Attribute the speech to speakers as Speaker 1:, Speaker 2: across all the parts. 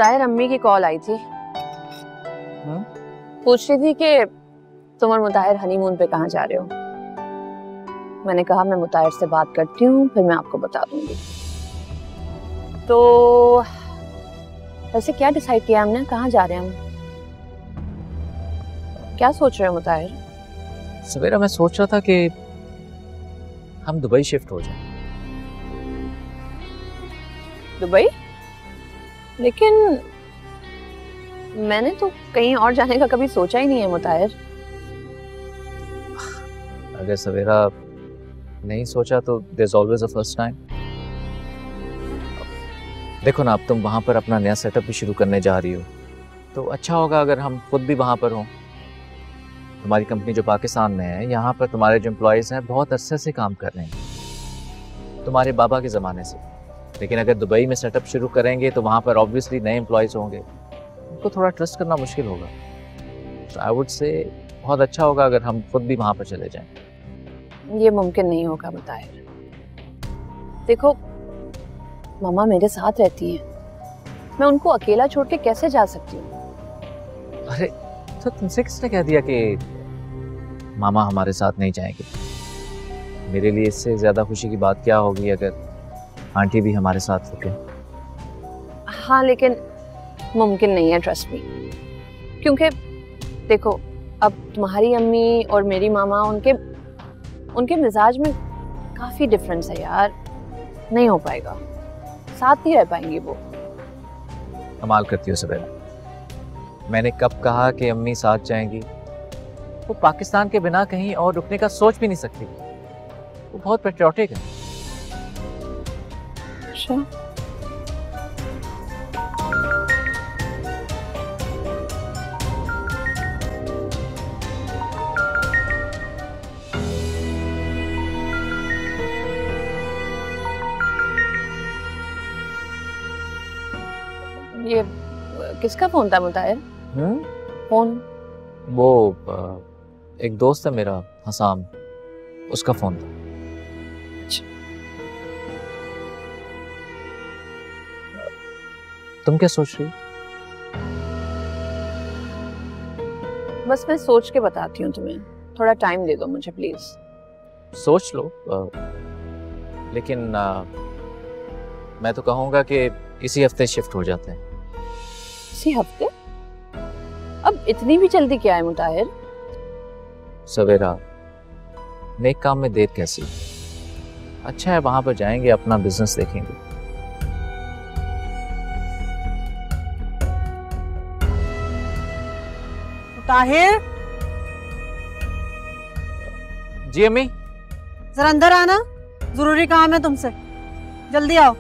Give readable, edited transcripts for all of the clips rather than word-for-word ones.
Speaker 1: मुताहिर अम्मी की कॉल आई थी। पूछ रही थी कि तुम और मुताहिर हनीमून पे कहाँ जा रहे हो। मैंने कहा मैं मुताहिर से बात करती हूँ, फिर मैं आपको बता दूंगी। तो वैसे क्या डिसाइड किया हमने, कहाँ जा रहे हैं हम? क्या सोच रहे हो मुताहिर?
Speaker 2: सवेरा मैं सोच रहा था कि हम दुबई शिफ्ट हो जाएं।
Speaker 1: दुबई? लेकिन मैंने तो कहीं और जाने का कभी सोचा ही नहीं है मुताहिर।
Speaker 2: अगर सवेरा नहीं सोचा तो there's always a first time। देखो ना, अब तुम वहां पर अपना नया सेटअप भी शुरू करने जा रही हो, तो अच्छा होगा अगर हम खुद भी वहां पर हों। तुम्हारी कंपनी जो पाकिस्तान में है, यहाँ पर तुम्हारे जो एम्प्लॉयज हैं बहुत अरसे से काम कर रहे हैं, तुम्हारे बाबा के ज़माने से। लेकिन अगर दुबई में सेटअप शुरू करेंगे तो वहाँ पर ऑब्वियसली नए एम्प्लॉयज होंगे, उनको थोड़ा ट्रस्ट करना मुश्किल होगा। तो आई वुड से बहुत अच्छा होगा अगर हम खुद भी वहाँ पर चले जाएं।
Speaker 1: ये मुमकिन नहीं होगा मुताहिर। देखो, मामा मेरे साथ रहती हैं, मैं उनको अकेला छोड़ के कैसे जा सकती हूँ?
Speaker 2: अरे तो तुमसे किसने कह दिया कि मामा हमारे साथ नहीं जाएंगे? मेरे लिए इससे ज्यादा खुशी की बात क्या होगी अगर आंटी भी हमारे साथ होते।
Speaker 1: हाँ, लेकिन मुमकिन नहीं है, ट्रस्ट मी। क्योंकि देखो, अब तुम्हारी अम्मी और मेरी मामा, उनके मिजाज में काफी डिफरेंस है यार। नहीं हो पाएगा, साथ नहीं रह पाएंगी वो।
Speaker 2: कमाल करती हो सवेरा, मैंने कब कहा कि अम्मी साथ जाएंगी? वो पाकिस्तान के बिना कहीं और रुकने का सोच भी नहीं सकती। वो बहुत पेट्रियोटिक है।
Speaker 1: अच्छा, ये किसका फोन था मुताहिर? फोन?
Speaker 2: वो एक दोस्त है मेरा, हसाम, उसका फोन था। तुम क्या सोच रही हो?
Speaker 1: बस मैं सोच के बताती हूँ तुम्हें, थोड़ा टाइम दे दो मुझे प्लीज।
Speaker 2: सोच लो, लेकिन मैं तो कहूँगा कि इसी हफ्ते शिफ्ट हो जाते हैं।
Speaker 1: इसी हफ्ते? अब इतनी भी जल्दी क्या है मुताहिर?
Speaker 2: सवेरा, नेक काम में देर कैसी? अच्छा है, वहां पर जाएंगे, अपना बिजनेस देखेंगे।
Speaker 3: ताहिर,
Speaker 2: जी अम्मी।
Speaker 3: जरा अंदर आना, जरूरी काम है तुमसे, जल्दी आओ।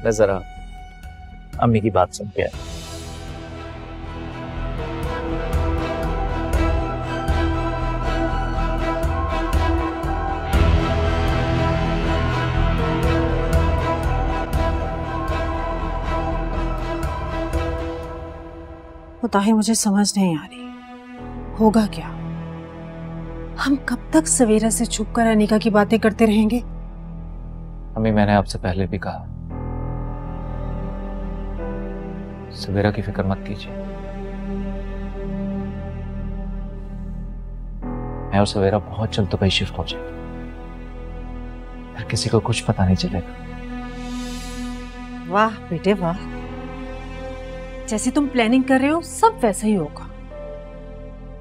Speaker 2: मैं जरा अम्मी की बात सुन के आया।
Speaker 3: ताहिर, मुझे समझ नहीं आ रही होगा क्या। हम कब तक सवेरा से छुपकर अनीका की बातें करते रहेंगे?
Speaker 2: अम्मी, मैंने आपसे पहले भी कहा, सवेरा की फिक्र मत कीजिए। मैं और सवेरा बहुत जल्द दुबई शिफ्ट हो जाएंगे, फिर किसी को कुछ पता नहीं चलेगा।
Speaker 3: वाह बेटे वाह, जैसी तुम प्लानिंग कर रहे हो सब वैसा ही होगा।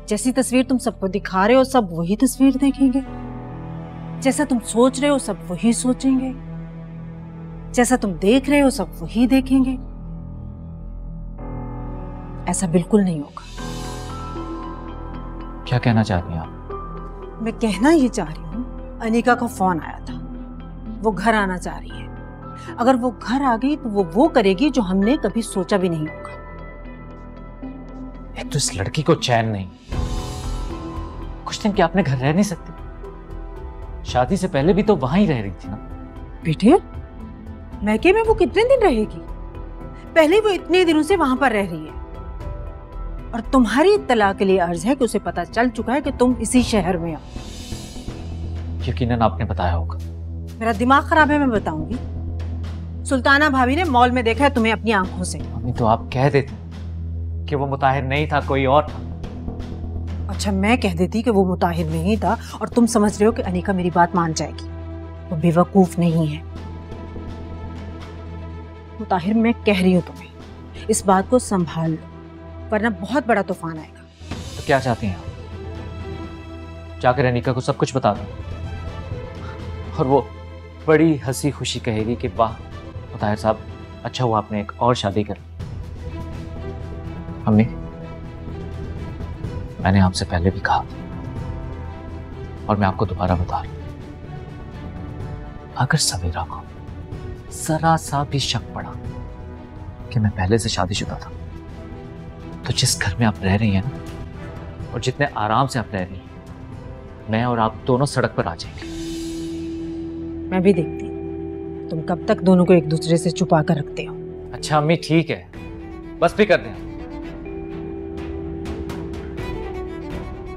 Speaker 3: जैसी तस्वीर तुम सबको दिखा रहे हो सब वही तस्वीर देखेंगे। जैसा तुम सोच रहे हो सब वही सोचेंगे। जैसा तुम देख रहे हो सब वही देखेंगे। ऐसा बिल्कुल नहीं होगा।
Speaker 2: क्या कहना चाहती हैं आप?
Speaker 3: मैं कहना ये चाह रही हूँ, अनीका का फोन आया था, वो घर आना चाह रही है। अगर वो घर आ गई तो वो करेगी जो हमने कभी सोचा भी नहीं होगा।
Speaker 2: एक तो इस लड़की को चैन नहीं, कुछ दिन क्या अपने घर रह नहीं सकती? शादी से पहले भी तो वहां ही रह रही थी ना।
Speaker 3: बेटे, मैके में वो कितने दिन रहेगी? पहले वो इतने दिनों से वहां पर रह रही है और तुम्हारी इत्तला के लिए अर्ज है कि उसे पता चल चुका है कि तुम इसी शहर में हो।
Speaker 2: यकीनन आपने बताया होगा।
Speaker 3: मेरा दिमाग खराब है, मैं बताऊंगी। सुल्ताना भाभी ने मॉल में देखा है तुम्हें अपनी आंखों से।
Speaker 2: मम्मी तो आप कह देते कि वो मुताहिर नहीं था, कोई और था।
Speaker 3: अच्छा, मैं कह देती कि वो मुताहिर नहीं था और तुम समझ रहे हो कि अनीका मेरी बात मान जाएगी। वो बेवकूफ नहीं है मुताहिर, मैं कह रही हूँ तुम्हें, इस बात को संभाल लो वरना बहुत बड़ा तूफान आएगा।
Speaker 2: तो क्या चाहती हैं आप? जाकर अनीका को सब कुछ बता दो और वो बड़ी हंसी खुशी कहेगी कि वाह मुताहिर साहब, अच्छा हुआ आपने एक और शादी कर। अम्मी, मैंने आपसे पहले भी कहा और मैं आपको दोबारा बता रहा हूं, अगर सवेरा को जरा सा भी शक पड़ा कि मैं पहले से शादीशुदा था, तो जिस घर में आप रह रही हैं ना और जितने आराम से आप रह रही हैं, मैं और आप दोनों सड़क पर आ जाएंगे।
Speaker 3: मैं भी देखती हूँ तुम कब तक दोनों को एक दूसरे से छुपा कर रखते हो।
Speaker 2: अच्छा अम्मी ठीक है, बस भी कर दें।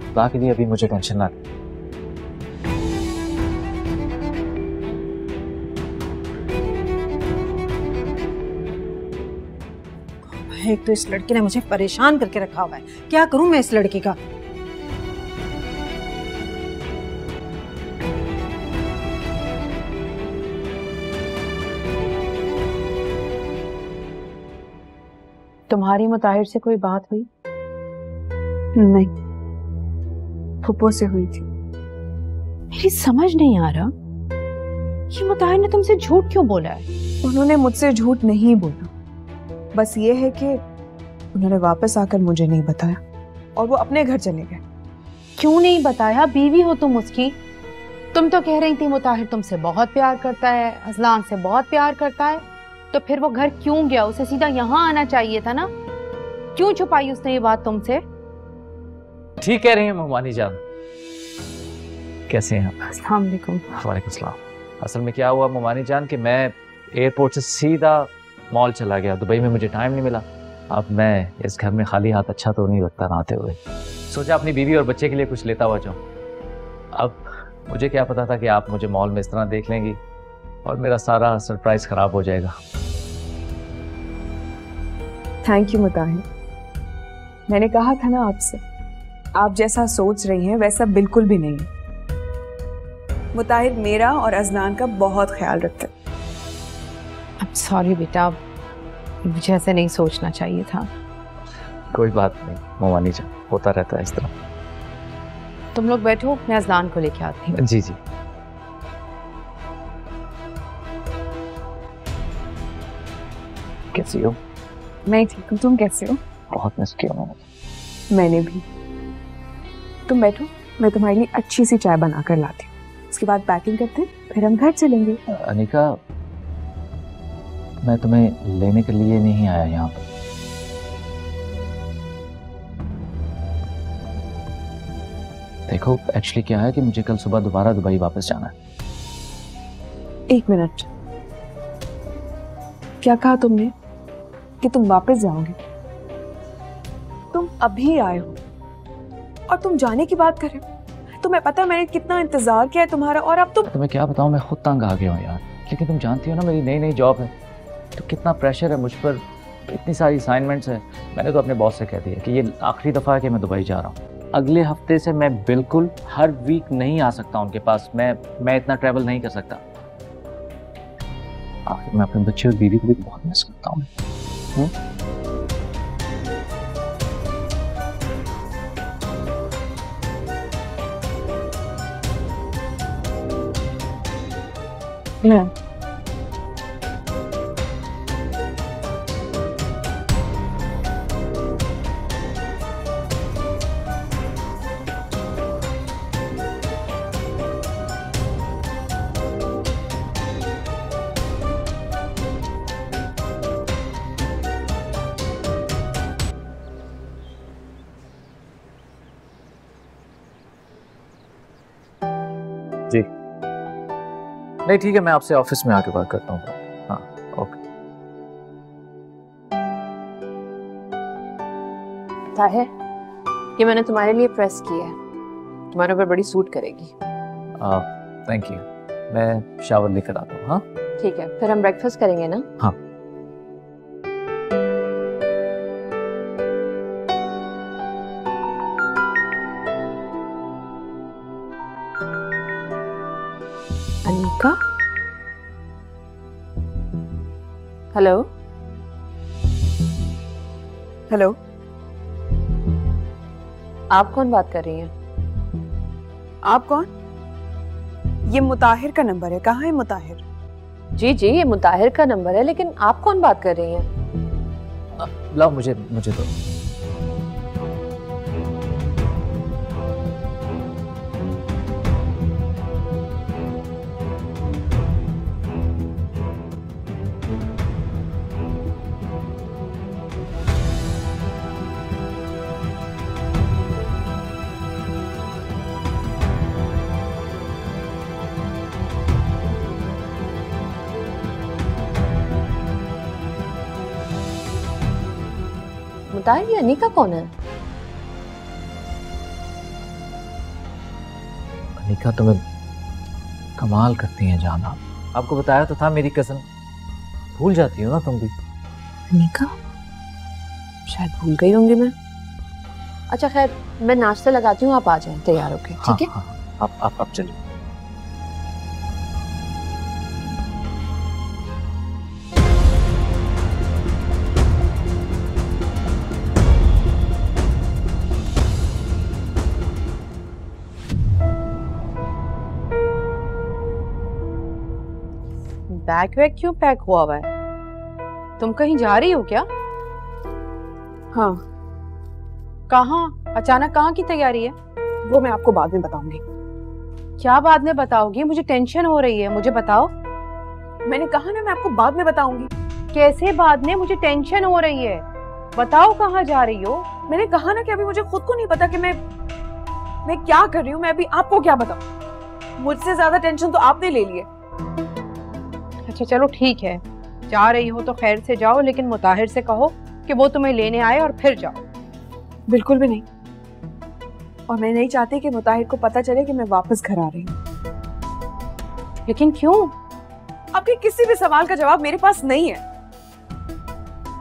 Speaker 2: खुदा के लिए अभी मुझे टेंशन ना दे।
Speaker 3: एक तो इस लड़के ने मुझे परेशान करके रखा हुआ है, क्या करूं मैं इस लड़के का।
Speaker 1: तुम्हारी मुताहिर से कोई बात हुई?
Speaker 4: नहीं, फुप्पो से हुई थी।
Speaker 1: मेरी समझ नहीं आ रहा, ये मुताहिर ने तुमसे झूठ क्यों बोला है?
Speaker 4: उन्होंने मुझसे झूठ नहीं बोला, बस ये है कि उन्होंने वापस आकर मुझे नहीं बताया और वो अपने घर चले गए।
Speaker 1: क्यों नहीं बताया? बीवी हो तुम उसकी। तुम तो कह रही थी मुताहिर तुमसे बहुत प्यार करता है, अजलान से बहुत प्यार करता है, तो फिर वो घर क्यों गया? उसे सीधा यहाँ आना चाहिए था ना। क्यों छुपाई उसने ये बात तुमसे?
Speaker 2: ठीक कह रही हैं मोमानी जान। कैसे हैं आप?
Speaker 1: अस्सलाम वालेकुम।
Speaker 2: वालेकुम सलाम। असल में क्या हुआ मोमानी जान कि मैं एयरपोर्ट से सीधा मॉल चला गया, दुबई में मुझे टाइम नहीं मिला। अब मैं इस घर में खाली हाथ अच्छा तो नहीं लगता नहाते हुए, सोचा अपनी बीवी और बच्चे के लिए कुछ लेता हुआ जाऊं। अब मुझे क्या पता था कि आप मुझे मॉल में इस तरह देख लेंगी और मेरा सारा सरप्राइज खराब हो जाएगा।
Speaker 4: थैंक यू मुताहिर, मैंने कहा था ना आपसे, आप जैसा सोच रही हैं वैसा बिल्कुल भी नहीं है। मुताहिर मेरा और अजलान का बहुत ख्याल रखता है।
Speaker 1: सॉरी बेटा, मुझे ऐसे नहीं सोचना चाहिए था।
Speaker 2: कोई बात नहीं मोमानी जान, होता रहता है इस तरह।
Speaker 1: तुम लोग बैठो, मैं अजलान को लेके आती हूँ।
Speaker 2: जी जी। कैसी हो?
Speaker 4: मैं ठीक हूँ, तुम कैसे हो?
Speaker 2: बहुत मिस किया
Speaker 4: मैंने भी। तुम बैठो, मैं तुम्हारे लिए अच्छी सी चाय बना कर लाती हूँ, उसके बाद पैकिंग करते हैं, फिर हम घर चलेंगे।
Speaker 2: अनीका, मैं तुम्हें लेने के लिए नहीं आया यहाँ पर। देखो एक्चुअली क्या है कि मुझे कल सुबह दोबारा दुबई वापस जाना है।
Speaker 4: एक मिनट, क्या कहा तुमने कि तुम वापस जाओगे? तुम अभी आए हो और तुम जाने की बात कर रहे हो? तुम्हें पता है मैंने कितना इंतजार किया है तुम्हारा, और अब
Speaker 2: तुम्हें क्या बताऊं, मैं खुद तंग आ गया हूँ यार। लेकिन तुम जानती हो ना मेरी नई नई जॉब है, तो कितना प्रेशर है मुझ पर, इतनी सारी असाइनमेंट्स है। मैंने तो अपने बॉस से कह दिया कि ये आखिरी दफ़ा है कि मैं दुबई जा रहा हूँ। अगले हफ्ते से मैं बिल्कुल हर वीक नहीं आ सकता उनके पास। मैं इतना ट्रैवल नहीं कर सकता। आखिर मैं अपने बच्चे और बीवी को भी बहुत मिस करता हूँ। जी नहीं ठीक है, मैं आपसे ऑफिस में आके बात करता हूँ। हाँ ओके।
Speaker 1: ताहिर, ये मैंने तुम्हारे लिए प्रेस किया है, तुम्हारे ऊपर बड़ी सूट करेगी।
Speaker 2: थैंक यू, मैं शावर लेकर आता हूँ। हाँ
Speaker 1: ठीक है, फिर हम ब्रेकफास्ट करेंगे ना?
Speaker 2: हाँ।
Speaker 1: अनिका? हेलो?
Speaker 4: हेलो,
Speaker 1: आप कौन बात कर रही हैं?
Speaker 4: आप कौन? ये मुताहिर का नंबर है। कहाँ है मुताहिर?
Speaker 1: जी जी, ये मुताहिर का नंबर है, लेकिन आप कौन बात कर रही हैं?
Speaker 2: लाओ मुझे तो
Speaker 1: मुताहिर, ये अनिका कौन है?
Speaker 2: अनिका तुम्हें कमाल करती हैं जान। आपको बताया तो था मेरी कज़न। भूल जाती हो ना तुम भी।
Speaker 1: अनिका? शायद भूल गई होंगी मैं। अच्छा खैर, मैं नाश्ता लगाती हूँ, आप आ जाएं तैयार होके, ठीक है?
Speaker 2: हाँ, आप चलिए।
Speaker 3: बैग वैग क्यों पैक हुआ हुआ है? तुम कहीं जा रही हो क्या?
Speaker 4: हाँ।
Speaker 3: कहाँ? अचानक कहाँ की तैयारी है?
Speaker 4: वो मैं आपको बाद में बताऊंगी।
Speaker 3: क्या बाद में बताओगी? मुझे टेंशन हो रही है, मुझे बताओ।
Speaker 4: मैंने कहा ना, मैं आपको बाद में बताऊंगी।
Speaker 3: कैसे बाद में? मुझे टेंशन हो रही है, बताओ कहाँ जा रही हो?
Speaker 4: मैंने कहा ना कि अभी मुझे खुद को नहीं पता कि मैं क्या कर रही हूँ। मैं अभी आपको क्या बताऊं? मुझसे ज्यादा टेंशन तो आपने ले ली है।
Speaker 3: अच्छा चलो ठीक है, जा रही हो तो खैर से जाओ, लेकिन मुताहिर से कहो कि वो तुम्हें लेने आए और फिर जाओ।
Speaker 4: बिल्कुल भी नहीं। और मैं नहीं चाहती कि मुताहिर को पता चले कि मैं वापस घर आ रही हूँ।
Speaker 3: लेकिन क्यों?
Speaker 4: आपके किसी भी सवाल का जवाब मेरे पास नहीं है।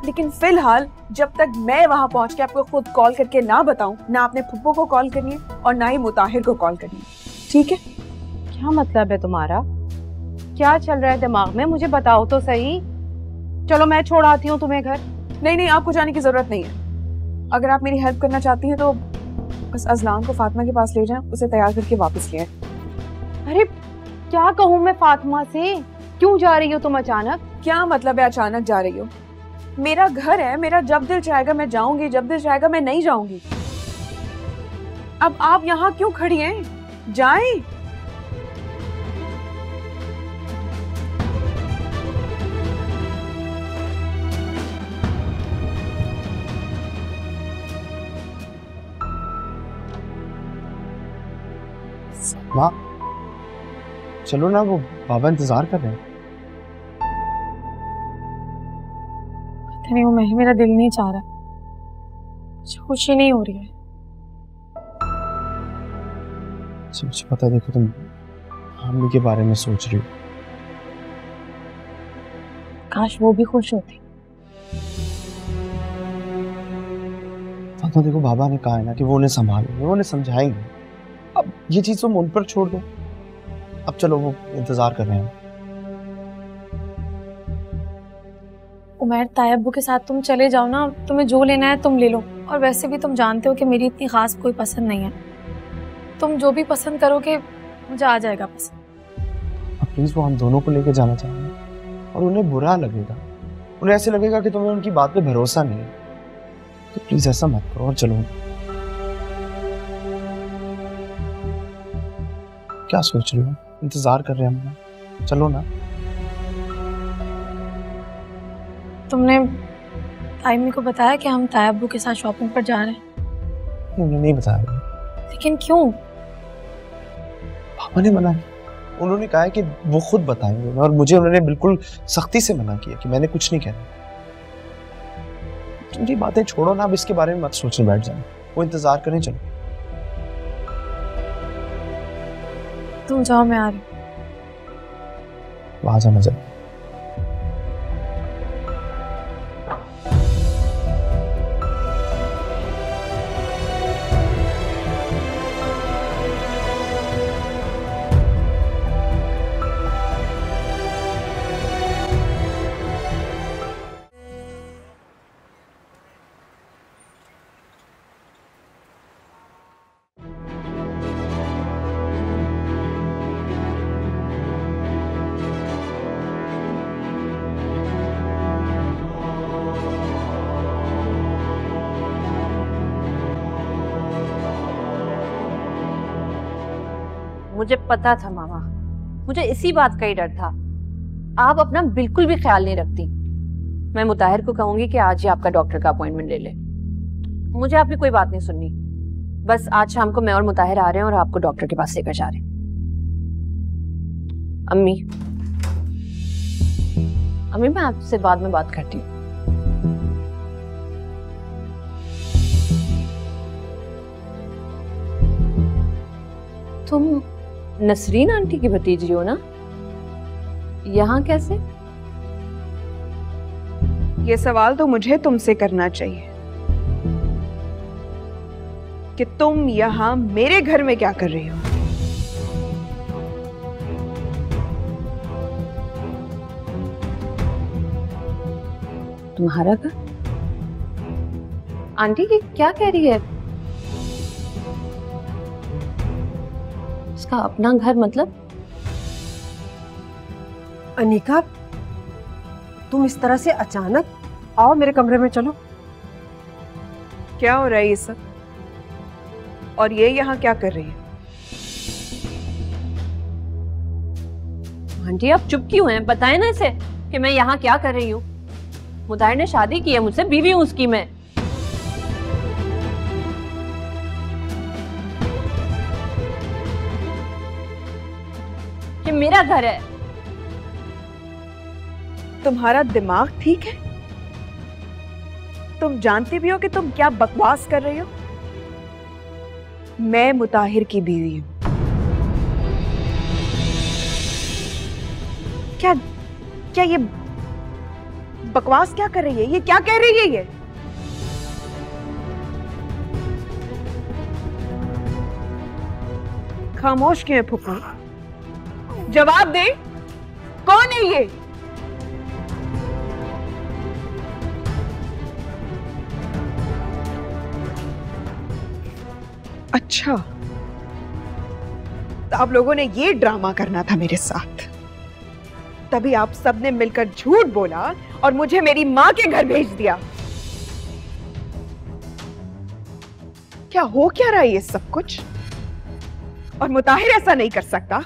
Speaker 4: लेकिन फिलहाल जब तक मैं वहां पहुंच के आपको खुद कॉल करके ना बताऊं, ना अपने फुप्पो को कॉल करनी है और ना ही मुताहिर को कॉल करनी है, ठीक है?
Speaker 3: क्या मतलब है तुम्हारा? क्या चल रहा है दिमाग में? मुझे बताओ तो सही। चलो मैं छोड़ आती हूँ तुम्हें घर।
Speaker 4: नहीं, आपको जाने की जरूरत नहीं है। अगर आप मेरी हेल्प करना चाहती हैं तो बस अजलान को फातिमा के पास ले जाएं, उसे तैयार करके वापस ले आएं।
Speaker 3: अरे क्या कहूँ मैं फातिमा से? क्यों जा रही हो तुम अचानक?
Speaker 4: क्या मतलब है अचानक जा रही हो? मेरा घर है, मेरा जब दिल चाहेगा मैं जाऊंगी, जब दिल चाहेगा मैं नहीं जाऊंगी। अब आप यहाँ क्यों खड़ी हैं? जाएं।
Speaker 5: माँ चलो ना, वो बाबा इंतजार कर रहे हैं।
Speaker 6: पता नहीं, वो मेरा दिल नहीं चाह रहा, मुझे खुशी नहीं हो रही है।
Speaker 5: मुझे पता है, देखो तुम हामी के बारे में सोच रही हो।
Speaker 6: काश वो भी खुश होती।
Speaker 5: तो देखो बाबा ने कहा है ना कि वो उन्हें संभालेंगे, वो उन्हें समझाएंगे। अब ये चीज तुम उन पर छोड़ दो। अब चलो, वो इंतजार कर रहे हैं।
Speaker 6: उमैर, तायब्बू के साथ तुम चले जाओ ना, तुम्हें जो लेना है तुम ले लो। और वैसे भी तुम जानते हो कि मेरी इतनी खास कोई पसंद नहीं है। तुम जो भी पसंद करोगे मुझे आ जाएगा पसंद।
Speaker 5: अब प्लीज, वो हम दोनों को लेके जाना चाहेंगे और उन्हें बुरा लगेगा। उन्हें ऐसे लगेगा कि तुम्हें उनकी बात पे भरोसा नहीं है। तो प्लीज ऐसा मत करो और चलो। क्या सोच रही हो? इंतजार कर रहे हैं हम, चलो ना।
Speaker 6: तुमने आयमी को बताया कि हम तायब्बू के साथ शॉपिंग पर जा रहे हैं?
Speaker 5: उन्होंने नहीं बताया।
Speaker 6: लेकिन क्यों?
Speaker 5: पापा ने मना किया। उन्होंने कहा है कि वो खुद बताएंगे, और मुझे उन्होंने बिल्कुल सख्ती से मना किया कि मैंने कुछ नहीं कहना। तुम ये बातें छोड़ो ना, अब इसके बारे में मत सोचने बैठ जाना। वो इंतजार करें, चलो।
Speaker 6: तुम जाओ, मैं आ रही हूँ।
Speaker 5: वहां जाना जल्दी।
Speaker 1: मुझे पता था मामा, मुझे इसी बात का ही डर था। आप अपना बिल्कुल भी ख्याल नहीं रखती। मैं मुताहिर को कहूंगी कि आज ही आपका डॉक्टर का अपॉइंटमेंट ले ले। मुझे आपकी कोई बात नहीं सुननी। बस आज शाम को मैं और मुताहिर आ रहे हैं और आपको डॉक्टर के पास लेकर जा रहे हैं। अम्मी मैं आपसे बाद में बात करती हूँ। तुम नसरीन आंटी की भतीजी हो ना? यहाँ कैसे?
Speaker 4: ये सवाल तो मुझे तुमसे करना चाहिए कि तुम यहाँ मेरे घर में क्या कर रही हो?
Speaker 1: तुम्हारा घर? आंटी ये क्या कह रही है? इसका अपना घर मतलब?
Speaker 3: अनिका, तुम इस तरह से अचानक आओ मेरे कमरे में चलो।
Speaker 4: क्या हो रहा है ये सब? और ये यहाँ क्या कर रही है?
Speaker 1: आंटी आप चुप क्यों हैं? बताएं ना इसे कि मैं यहाँ क्या कर रही हूँ। मुताहिर ने शादी की है मुझसे, बीवी हूँ उसकी मैं। ये मेरा घर है।
Speaker 4: तुम्हारा दिमाग ठीक है? तुम जानती भी हो कि तुम क्या बकवास कर रही हो? मैं मुताहिर की बीवी हूं। क्या ये बकवास क्या कर रही है? ये क्या कह रही है ये? खामोश क्यों है फूफा? जवाब दे, कौन है ये? अच्छा, तो आप लोगों ने ये ड्रामा करना था मेरे साथ, तभी आप सबने मिलकर झूठ बोला और मुझे मेरी मां के घर भेज दिया। क्या हो क्या रहा है ये सब कुछ? और मुताहिर ऐसा नहीं कर सकता।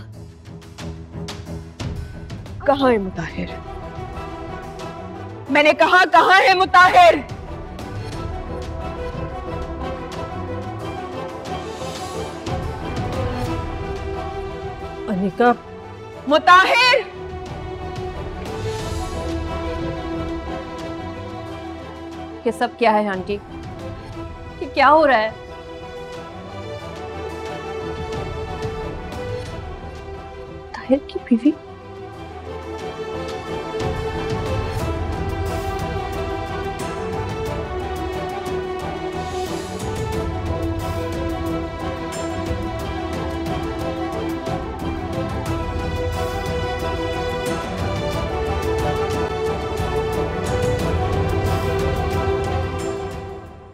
Speaker 4: कहां है मुताहिर? मैंने कहा कहां है मुताहिर?
Speaker 3: अनिका,
Speaker 4: मुताहिर!
Speaker 1: ये सब क्या है आंटी? ये क्या हो रहा है? ताहिर की बीवी?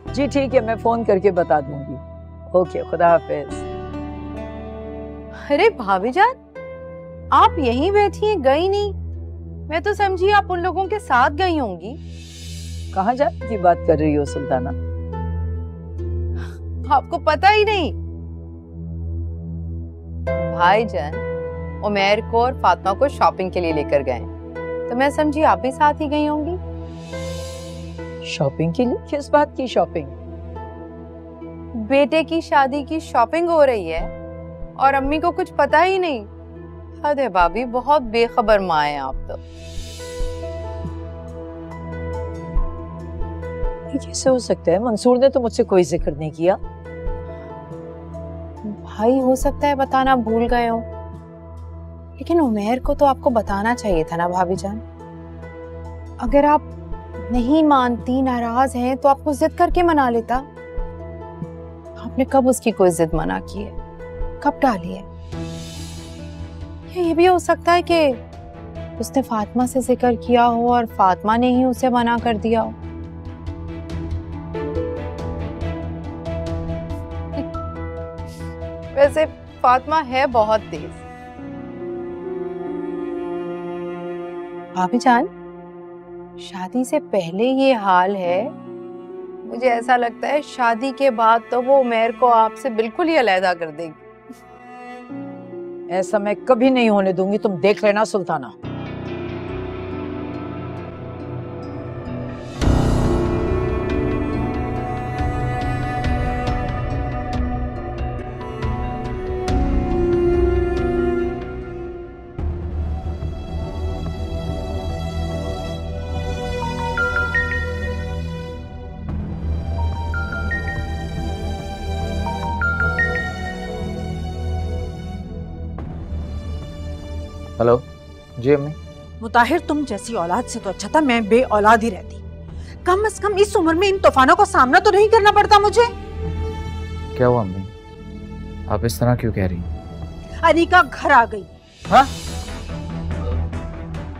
Speaker 7: जी ठीक है, मैं फोन करके बता दूंगी। ओके, खुदा हाफिज।
Speaker 8: अरे भाभी जान, आप यहीं बैठी हैं, गई नहीं? मैं तो समझी आप उन लोगों के साथ गई होंगी।
Speaker 7: कहाँ जाने की बात कर रही हो सुल्ताना?
Speaker 8: आपको पता ही नहीं? भाईजान उमैर को और फातिमा को शॉपिंग के लिए लेकर गए, तो मैं समझी आप भी साथ ही गई होंगी।
Speaker 7: शॉपिंग के लिए? किस बात की शॉपिंग?
Speaker 8: बेटे की शादी की शॉपिंग हो रही है और अम्मी को कुछ पता ही नहीं। हद है भाभी, बहुत बेखबर माँ है आप तो।
Speaker 7: ये कैसे हो सकता है? मंसूर ने तो मुझसे कोई जिक्र नहीं किया।
Speaker 8: भाई हो सकता है बताना भूल गए हो, लेकिन उमैर को तो आपको बताना चाहिए था ना भाभी जान। अगर आप नहीं मानती, नाराज है तो आपको जिद करके मना लेता। आपने कब उसकी कोई जिद मना की है, कब टाली है? ये भी हो सकता है कि उसने फातिमा से जिक्र किया हो और फातिमा ने ही उसे मना कर दिया हो। वैसे फातिमा है बहुत तेज। भाभी जान, शादी से पहले ये हाल है, मुझे ऐसा लगता है शादी के बाद तो वो उमैर को आपसे बिल्कुल ही अलहदा कर देगी।
Speaker 7: ऐसा मैं कभी नहीं होने दूंगी, तुम देख लेना सुल्ताना।
Speaker 2: हेलो जी अम्मी।
Speaker 3: मुताहिर, तुम जैसी औलाद से तो अच्छा था मैं बे औलाद ही रहती। कम से कम इस उम्र में इन तूफानों का सामना तो नहीं करना पड़ता मुझे।
Speaker 2: क्या हुआ अम्मी, आप इस तरह क्यों कह रही हैं?
Speaker 3: अनिका घर आ गई।
Speaker 2: हाँ?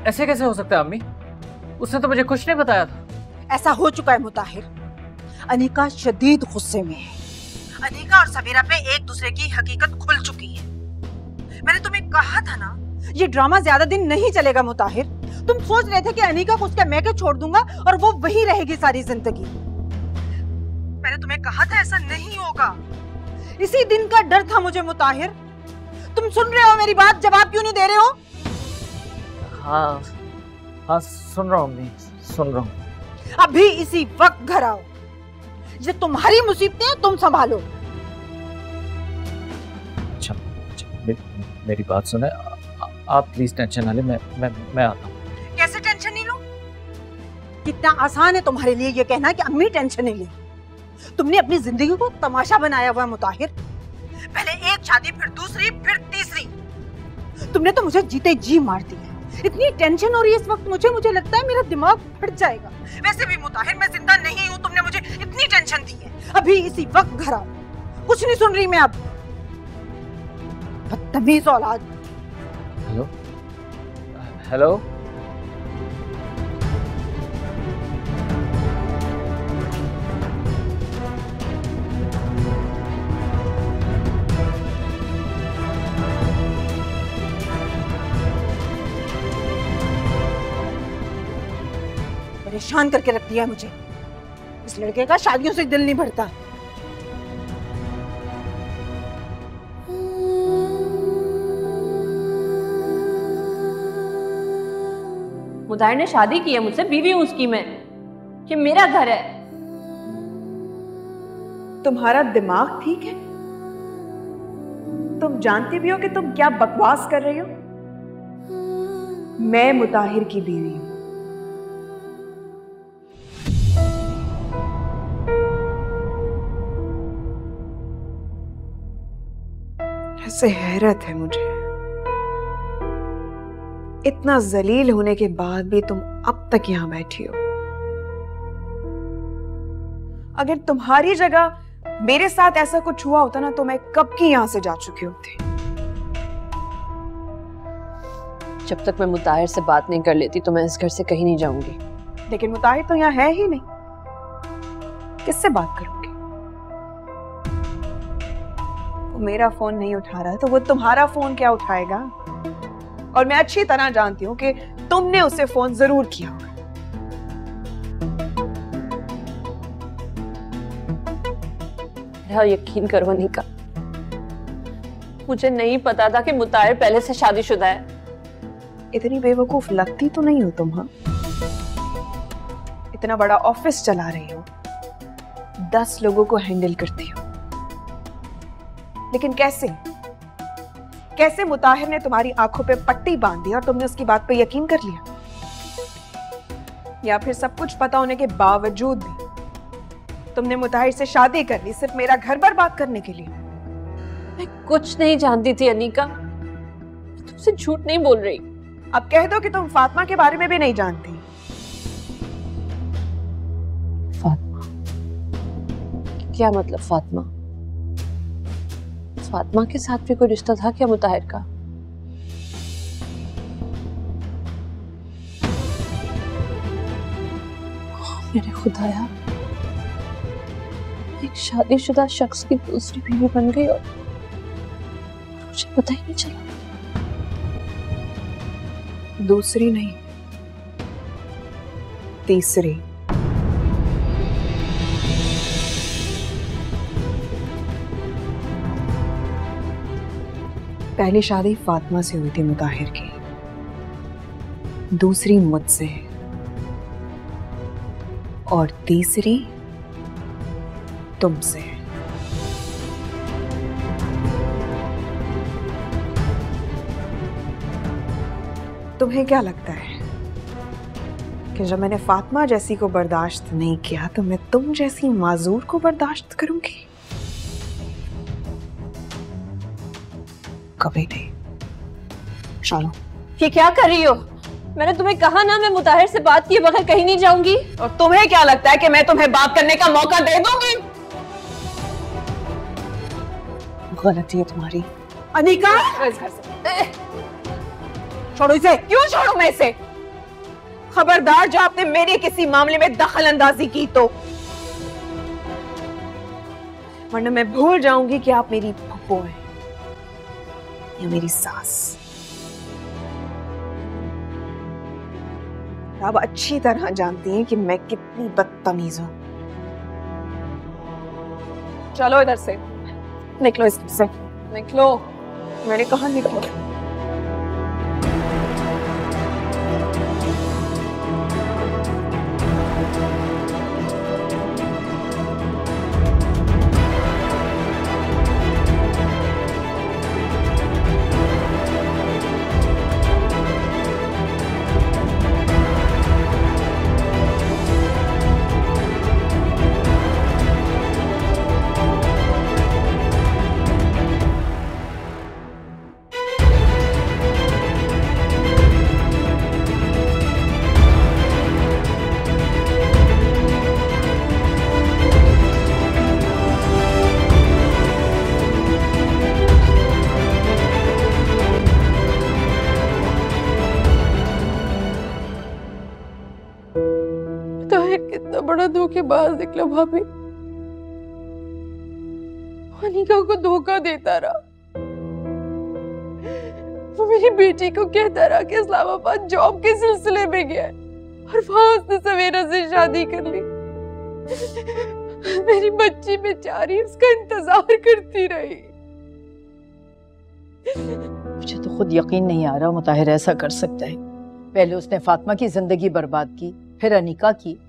Speaker 2: ऐसे कैसे हो सकता है अम्मी? उसने तो मुझे कुछ नहीं बताया था।
Speaker 3: ऐसा हो चुका है मुताहिर, अनिका शदीद गुस्से में है। अनिका और सबीरा पे एक दूसरे की हकीकत खुल चुकी है। मैंने तुम्हें कहा था ना, ये ड्रामा ज्यादा दिन नहीं चलेगा मुताहिर। तुम सोच रहे थे कि अनिका को उसके मैके छोड़ दूंगा और वो वहीं रहेगी सारी जिंदगी। मैंने तुम्हें कहा था ऐसा नहीं होगा। इसी दिन का डर था मुझे मुताहिर। तुम सुन रहे हो मेरी बात? जवाब क्यों नहीं दे रहे हो?
Speaker 2: हाँ हाँ सुन रहा हूँ अम्मी, सुन रहा हूँ।
Speaker 3: अभी इसी वक्त घर आओ। ये तुम्हारी मुसीबतें तुम संभालो।
Speaker 2: अच्छा, मेरी बात सुने, आप प्लीज टेंशन ना ले, मैं आता हूँ।
Speaker 3: कैसे टेंशन नहीं लूं? कितना आसान है तुम्हारे लिए ये कहना कि अम्मी टेंशन नहीं ले। तुमने अपनी जिंदगी को तमाशा बनाया हुआ मुताहिर। पहले एक शादी, फिर दूसरी, फिर तीसरी। तुमने तो मुझे जीते जी मार दिया। इतनी टेंशन हो रही है इस वक्त मुझे लगता है मेरा दिमाग फट जाएगा। वैसे भी मुताहिर मैं जिंदा नहीं हूँ, तुमने मुझे इतनी टेंशन दी है। अभी इसी वक्त घर आओ। कुछ नहीं सुन रही मैं अब। बदतमीज औलाद।
Speaker 2: हेलो हेलो,
Speaker 3: परेशान करके रख दिया मुझे। इस लड़के का शादियों से दिल नहीं भरता।
Speaker 1: मुताहिर ने शादी की है मुझसे, बीवी हूं उसकी मैं, कि मेरा घर है।
Speaker 4: तुम्हारा दिमाग ठीक है? तुम जानती भी हो कि तुम क्या बकवास कर रही हो? मैं मुताहिर की बीवी हूं। ऐसे हैरत है मुझे, इतना जलील होने के बाद भी तुम अब तक यहां बैठी हो। अगर तुम्हारी जगह मेरे साथ ऐसा कुछ हुआ होता ना तो मैं कब की यहां से जा चुकी होती।
Speaker 1: जब तक मैं मुताहिर से बात नहीं कर लेती तो मैं इस घर से कहीं नहीं जाऊंगी।
Speaker 4: लेकिन मुताहिर तो यहाँ है ही नहीं, किससे बात करूंगी? वो मेरा फोन नहीं उठा रहा है तो वो तुम्हारा फोन क्या उठाएगा? और मैं अच्छी तरह जानती हूँ कि तुमने उसे फोन जरूर किया होगा।
Speaker 1: यकीन करो अनिका, मुझे नहीं पता था कि मुताहिर पहले से शादीशुदा है।
Speaker 4: इतनी बेवकूफ लगती तो नहीं हो तुम। हाँ, इतना बड़ा ऑफिस चला रही हो, 10 लोगों को हैंडल करती हो, लेकिन कैसे कैसे मुताहिर ने तुम्हारी आंखों पे पट्टी बांध दी और तुमने उसकी बात पे यकीन कर लिया? या फिर सब कुछ पता होने के बावजूद भी तुमने मुताहिर से शादी कर ली सिर्फ मेरा घर बर्बाद करने के लिए?
Speaker 1: मैं कुछ नहीं जानती थी अनिका, तुमसे झूठ नहीं बोल रही।
Speaker 4: अब कह दो कि तुम फातिमा के बारे में भी नहीं जानती।
Speaker 1: क्या मतलब फातिमा? फातिमा के साथ भी कोई रिश्ता था क्या मुताहिर का? मेरे खुदाया, एक शादीशुदा शख्स की दूसरी बीवी बन गई और मुझे पता ही नहीं चला।
Speaker 4: दूसरी नहीं, तीसरी। पहली शादी फातिमा से हुई थी मुताहिर की, दूसरी मुझसे, और तीसरी तुमसे। तुम्हें क्या लगता है कि जब मैंने फातिमा जैसी को बर्दाश्त नहीं किया तो मैं तुम जैसी माजूर को बर्दाश्त करूंगी? कभी नहीं। चलो।
Speaker 1: ये क्या कर रही हो? मैंने तुम्हें कहा ना मैं मुताहिर से बात किए बगैर कहीं नहीं जाऊंगी।
Speaker 4: और तुम्हें क्या लगता है कि मैं तुम्हें बात करने का मौका दे दूंगी? गलती है तुम्हारी। अनिका, छोड़ो इसे। क्यों छोड़ो मैं इसे? खबरदार जो आपने मेरे किसी मामले में दखल अंदाजी की तो, वरना मैं भूल जाऊंगी कि आप मेरी फूफो हैं या मेरी सास। आप अच्छी तरह जानती हैं कि मैं कितनी बदतमीज हूं। चलो इधर से, निकलो इस घर से, निकलो। मैंने कहा निकलो।
Speaker 1: कितना बड़ा धोखेबाज निकला भाभी। अनिका को धोखा देता रहा, वो मेरी बेटी को कहता रहा कि इस्लामाबाद जॉब के सिलसिले में गया है और वहां उसने सवेरा से शादी कर ली। मेरी बच्ची बेचारी उसका इंतजार करती रही।
Speaker 7: मुझे तो खुद यकीन नहीं आ रहा मुताहिर ऐसा कर सकता है। पहले उसने फातिमा की जिंदगी बर्बाद की, फिर अनिका की।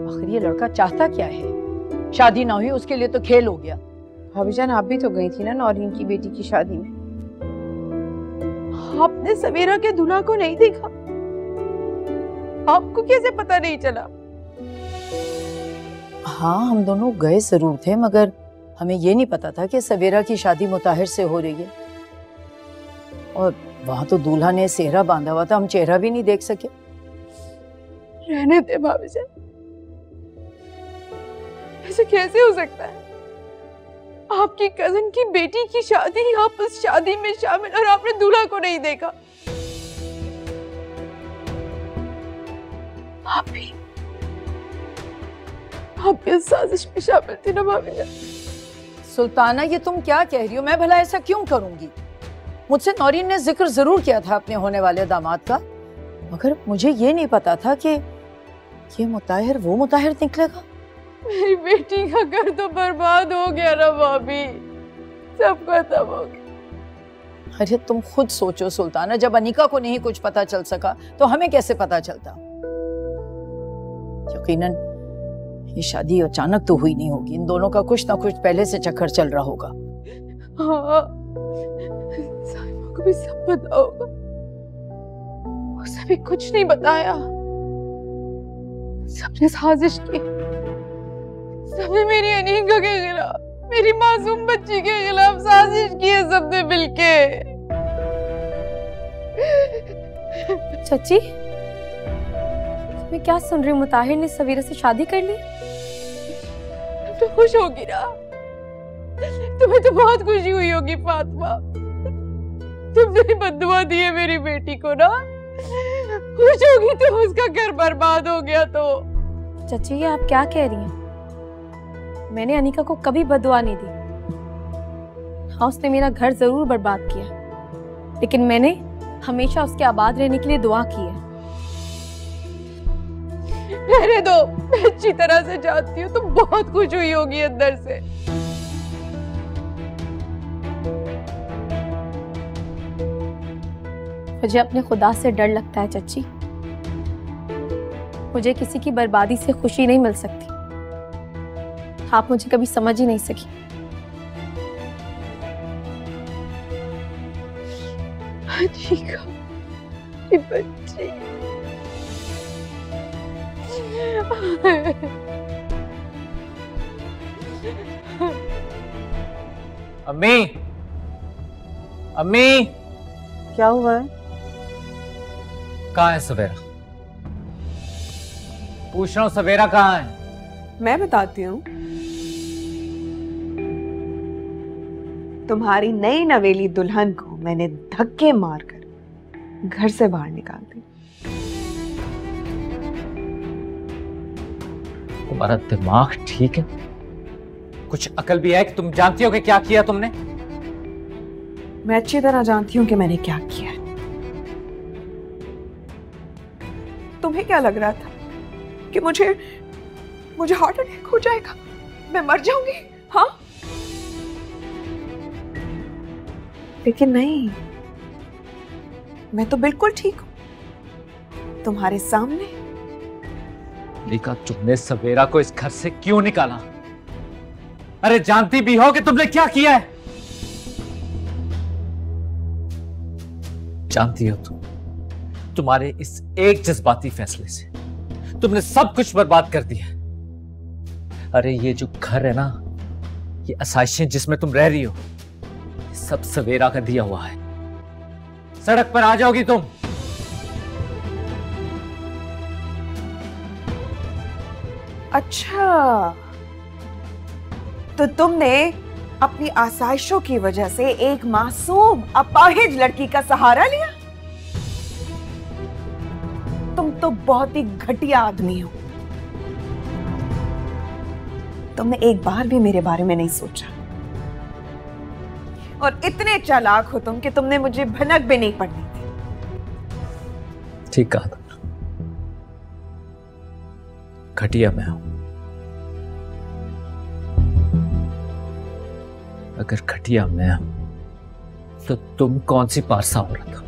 Speaker 7: आखिर ये लड़का चाहता क्या है? शादी ना हुई उसके लिए तो खेल हो गया।
Speaker 8: भाभी जान, आप भी तो गई थी ना नौरीन की बेटी की शादी में।
Speaker 1: आपने सवेरा के दूल्हा को नहीं देखा? आपको कैसे पता नहीं चला?
Speaker 7: हाँ, हम दोनों गए जरूर थे, मगर हमें ये नहीं पता था कि सवेरा की शादी मुताहिर से हो रही है। और वहां तो दूल्हा ने सेहरा बांधा हुआ था, हम चेहरा भी नहीं देख सके।
Speaker 1: रहने दे भाभी जान, ऐसे कैसे हो सकता है? आपकी कजन की बेटी की शादी, आप उस शादी में शामिल और आपने दूल्हा को नहीं देखा। आप भी इस साजिश में शामिल थी ना भाभी जान?
Speaker 7: सुल्ताना, ये तुम क्या कह रही हो? मैं भला ऐसा क्यों करूंगी? मुझसे नौरीन ने जिक्र जरूर किया था अपने होने वाले दामाद का, मगर मुझे ये नहीं पता था कि ये मुताहिर वो मुताहिर निकलेगा।
Speaker 1: मेरी बेटी का घर तो बर्बाद हो गया ना भाभी, सब खत्म हो गया।
Speaker 7: अरे तुम खुद सोचो सुल्ताना, जब अनिका को नहीं कुछ पता चल सका तो हमें कैसे पता चलता? यकीनन ये शादी अचानक तो हुई नहीं होगी। इन दोनों का कुछ ना कुछ पहले से चक्कर चल रहा होगा।
Speaker 1: हाँ, साहिबा को भी सब पता होगा। उसे भी कुछ नहीं बताया। सबने साजिश की, सबने मेरी अनीका के खिलाफ, मेरी मासूम बच्ची के खिलाफ साजिश की है सबने मिलके।
Speaker 6: चाची, मैं क्या सुन रही हूँ? मुताहिर ने सवेरा से शादी कर ली?
Speaker 1: तो खुश होगी ना? तुम्हें तो बहुत खुशी हुई होगी फातिमा। तुमने बद्दुआ दी है मेरी बेटी को ना। खुश होगी तो उसका घर बर्बाद हो गया तो।
Speaker 6: चाची ये आप क्या कह रही हैं? मैंने अनिका को कभी बद्दुआ नहीं दी। हाँ उसने मेरा घर जरूर बर्बाद किया, लेकिन मैंने हमेशा उसके आबाद रहने के लिए दुआ की है।
Speaker 1: रहने दो, मैं अच्छी तरह से जानती हूँ तुम बहुत खुश हुई होगी अंदर से।
Speaker 6: मुझे अपने खुदा से डर लगता है चाची। मुझे किसी की बर्बादी से खुशी नहीं मिल सकती। आप मुझे कभी समझ ही नहीं सकी।
Speaker 1: अनिका, ये बच्ची।
Speaker 2: अम्मी, अम्मी,
Speaker 3: क्या हुआ है?
Speaker 2: कहाँ है सवेरा? पूछ रहा हूँ सवेरा कहाँ है?
Speaker 4: मैं बताती हूँ। तुम्हारी नई नवेली दुल्हन को मैंने धक्के मारकर घर से बाहर निकाल दी।
Speaker 2: तुम्हारा दिमाग ठीक है? कुछ अकल भी है कि तुम जानती हो कि क्या किया तुमने?
Speaker 4: मैं अच्छी तरह जानती हूँ कि मैंने क्या किया है। तुम्हें क्या लग रहा था कि मुझे हार्ट अटैक हो जाएगा, मैं मर जाऊंगी? हाँ, लेकिन नहीं, मैं तो बिल्कुल ठीक हूं तुम्हारे सामने।
Speaker 2: निका, तुमने सवेरा को इस घर से क्यों निकाला? अरे जानती भी हो कि तुमने क्या किया है? जानती हो तुम्हारे इस एक जज्बाती फैसले से तुमने सब कुछ बर्बाद कर दिया। अरे ये जो घर है ना, ये आसाइशें जिसमें तुम रह रही हो, ये सब सवेरा का दिया हुआ है। सड़क पर आ जाओगी तुम।
Speaker 4: अच्छा, तो तुमने अपनी आसाइशों की वजह से एक मासूम अपाहिज लड़की का सहारा लिया? तुम तो बहुत ही घटिया आदमी हो। तुमने एक बार भी मेरे बारे में नहीं सोचा, और इतने चालाक हो तुम कि तुमने मुझे भनक भी नहीं पड़नी थी।
Speaker 2: ठीक कहा तुमने, घटिया मैं हूं। अगर घटिया मैं हूं तो तुम कौन सी पारसा औरत हो?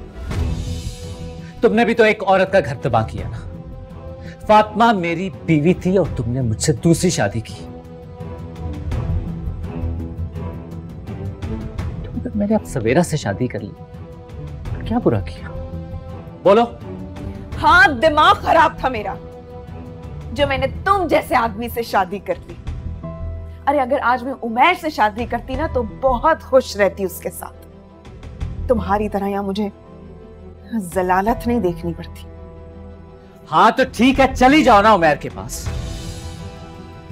Speaker 2: तुमने भी तो एक औरत का घर तबाह किया ना। फातिमा मेरी बीवी थी और तुमने मुझसे दूसरी शादी की। तो अगर मैंने अब सवेरा से शादी कर ली तो क्या बुरा किया? बोलो।
Speaker 4: हाँ, दिमाग खराब था मेरा जो मैंने तुम जैसे आदमी से शादी कर ली। अरे अगर आज मैं उमैर से शादी करती ना तो बहुत खुश रहती उसके साथ। तुम्हारी तरह यहां मुझे जलालत नहीं देखनी पड़ती।
Speaker 2: हाँ तो ठीक है, चली जाओ ना उमैर के पास।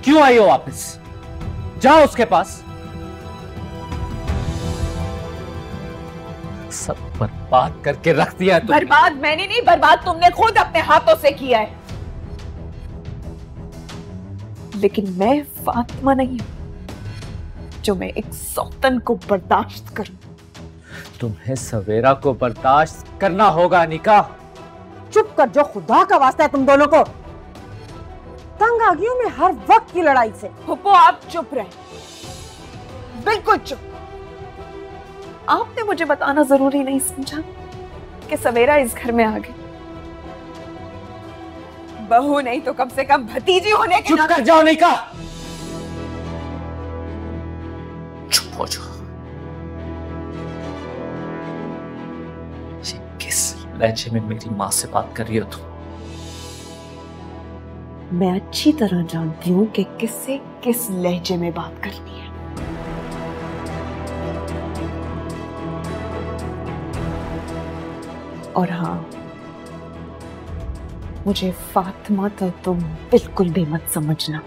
Speaker 2: क्यों आई हो वापस? जाओ उसके पास। सब बर्बाद करके रख दिया है तुमने।
Speaker 4: बर्बाद मैंने नहीं, बर्बाद तुमने खुद अपने हाथों से किया है। लेकिन मैं फातिमा नहीं हूं जो मैं एक सौतन को बर्दाश्त करूं।
Speaker 2: तुम्हें सवेरा को बर्दाश्त करना होगा निका।
Speaker 3: चुप कर जो, खुदा का वास्ता है तुम दोनों को। तंग आ गई हूं मैं हर वक्त की लड़ाई से।
Speaker 4: फुप्पो आप चुप रहे, बिल्कुल चुप। आपने मुझे बताना जरूरी नहीं समझा कि सवेरा इस घर में आ गई। बहू नहीं तो कम से कम भतीजी होने के।
Speaker 2: चुप कर जाओ निका, चुप हो जाओ। किस लहजे में मेरी मां से बात कर रही हो तुम?
Speaker 4: मैं अच्छी तरह जानती हूं कि किससे किस लहजे में बात करनी है। और हाँ, मुझे फातिमा तो तुम बिल्कुल भी मत समझना।